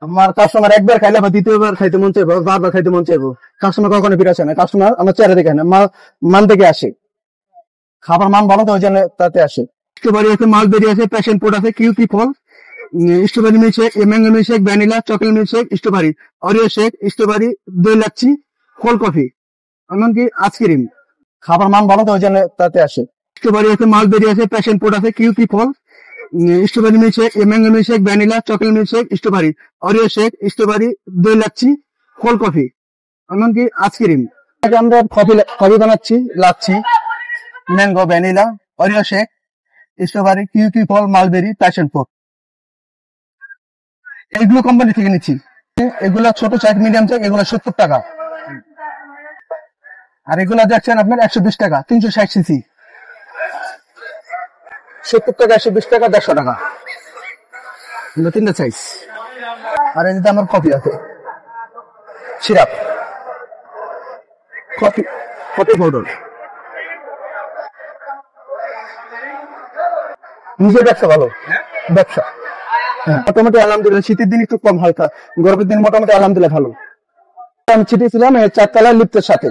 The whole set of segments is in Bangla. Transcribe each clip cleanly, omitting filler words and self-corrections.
আমার কাস্টমার একবার খাইলে বা দ্বিতীয়বার খাইতে মন চাইবো, বারবার খাইতে মন চাইবো। কাস্টমার কখনো ফিরে আসে না, কাস্টমার আমার চেহারা দেখে না, মান থেকে আসে। খাবার মান ভালো তো ওই জন্য তাতে আসে। স্ট্রবেরি আছে, মালবেরি আছে, প্যাশন ফ্রুট আছে, কিউকি ফল, strawberry milkshake, mango milkshake, vanilla, chocolate milkshake, strawberry, Oreo shake, strawberry, দই লাচ্ছি, কোল্ড কফি, এমনকি আইসক্রিম। খাবার মান ভালো তো ওই জন্য তাতে আসে। স্ট্রবেরি আছে, মালবেরি আছে, প্যাশন ফ্রুট আছে, কিউকি ফল, strawberry milkshake, mango milkshake, vanilla, chocolate milkshake, strawberry, Oreo shake, strawberry, দই লাচ্ছি, কোল্ড কফি, এমনকি আইসক্রিম। আমরা কফি বানাচ্ছি, lassi, mango, vanilla, Oreo shake, strawberry, কিউকি ফল, মালবেরি, প্যাশন ফ্রুট, এগুলো কোম্পানি থেকে নিচ্ছি। এগুলা ছোট সাইজ, মিডিয়াম সাইজ, এগুলো 70 টাকা। আর এগুলা দেখছেন আপনার 120 টাকা, 360 সিসি। 70 টাকা, 120 টাকা, 150 টাকা, এগুলো তিনটা সাইজ। আর এদিকে আমার কফি আছে, সিরাপ, কফি কফি পাউডার। নিজের ব্যবসা ভালো, ব্যবসা মোটামুটি আলহামদুলিল্লাহ। শীতের দিন একটু কম হালকা, গরমের দিন মোটামুটি আলহামদুলিল্লাহ ভালো। আমি ছিটিয়েছিলাম 4 তলায় লিফটের সাথে,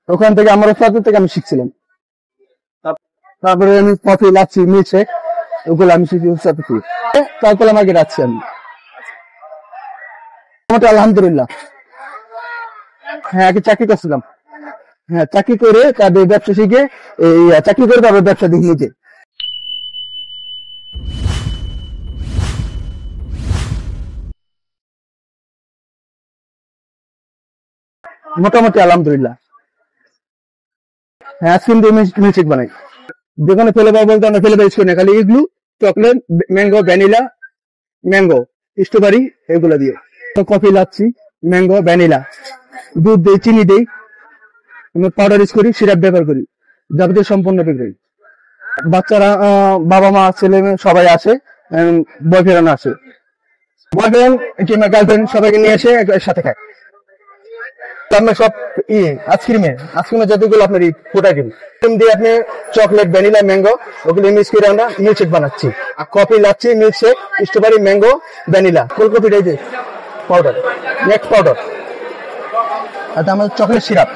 ওখান থেকে আমার ওস্তাদের থেকে আমি শিখছিলাম। তারপরে আমি কফি, লাচ্ছি, মিল্কশেক, ওগুলো আমি শিখি ওস্তাদের। তারপরে আমাকে রাখছি আমি মোটামুটি আলহামদুলিল্লাহ। হ্যাঁ, আগে চাকরি করছিলাম। হ্যাঁ, চাকরি করে তাদের ব্যবসা শিখে এই চাকরি করে তারপর ব্যবসা দেখি নিজে। মোটামুটি আলহামদুলিল্লাহ। হ্যাঁ, আইসক্রিম দিয়ে মিল্কশেক বানাই। যেখানে ফ্লেভার বলতে আমরা ফ্লেভার ইউজ করি না, খালি igloo, chocolate, mango, vanilla, mango, strawberry, এগুলো দিয়ে। কফি, লাচ্ছি, ম্যাঙ্গো, ভ্যানিলা, দুধ দেই, চিনি দেই, পাউডার ইউজ করি, সিরাপ ব্যবহার করি, যাবতীয় সম্পূর্ণ বিক্রি। বাচ্চারা, বাবা মা, ছেলে মেয়ে সবাই আসে, বয়ফ্রেন্ড আসে, বয়ফ্রেন্ড কিংবা গার্লফ্রেন্ড সবাইকে নিয়ে এসে একসাথে খায়। আমরা সব আইসক্রিমে যতগুলো আপনার ফুটাই দিন দিয়ে আপনি চকলেট, ভ্যানিলা, ম্যাঙ্গো, ওগুলো মিক্স করে আমরা মিল্কশেক বানাচ্ছি। আর coffee, lassi, milkshake, strawberry, mango, vanilla, cold coffee যে পাউডার, নেক্সট পাউডার, আর আমাদের চকলেট সিরাপ।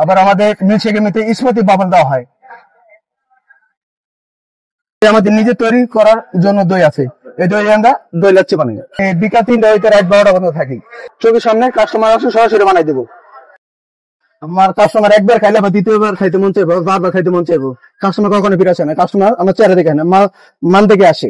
আবার আমাদের মিল্কশেকের মধ্যে স্মুদি বাবল দেওয়া হয়। আমাদের নিজে তৈরি করার জন্য দই আছে, এই দই আমরা দই লাচ্ছি বানাই। বিকাল 3টা হইতে রাত 12টা পর্যন্ত থাকি। চোখের সামনে কাস্টমার আসে, সরাসরি বানাই দেবো। আমার কাস্টমার একবার খাইলে বা দ্বিতীয়বার খাইতে মন চাইবো, বারবার খাইতে মন চাইবো। কাস্টমার কখনো ফিরে আসে না, কাস্টমার আমার চেহারা দেখে না, মান থেকে আসে।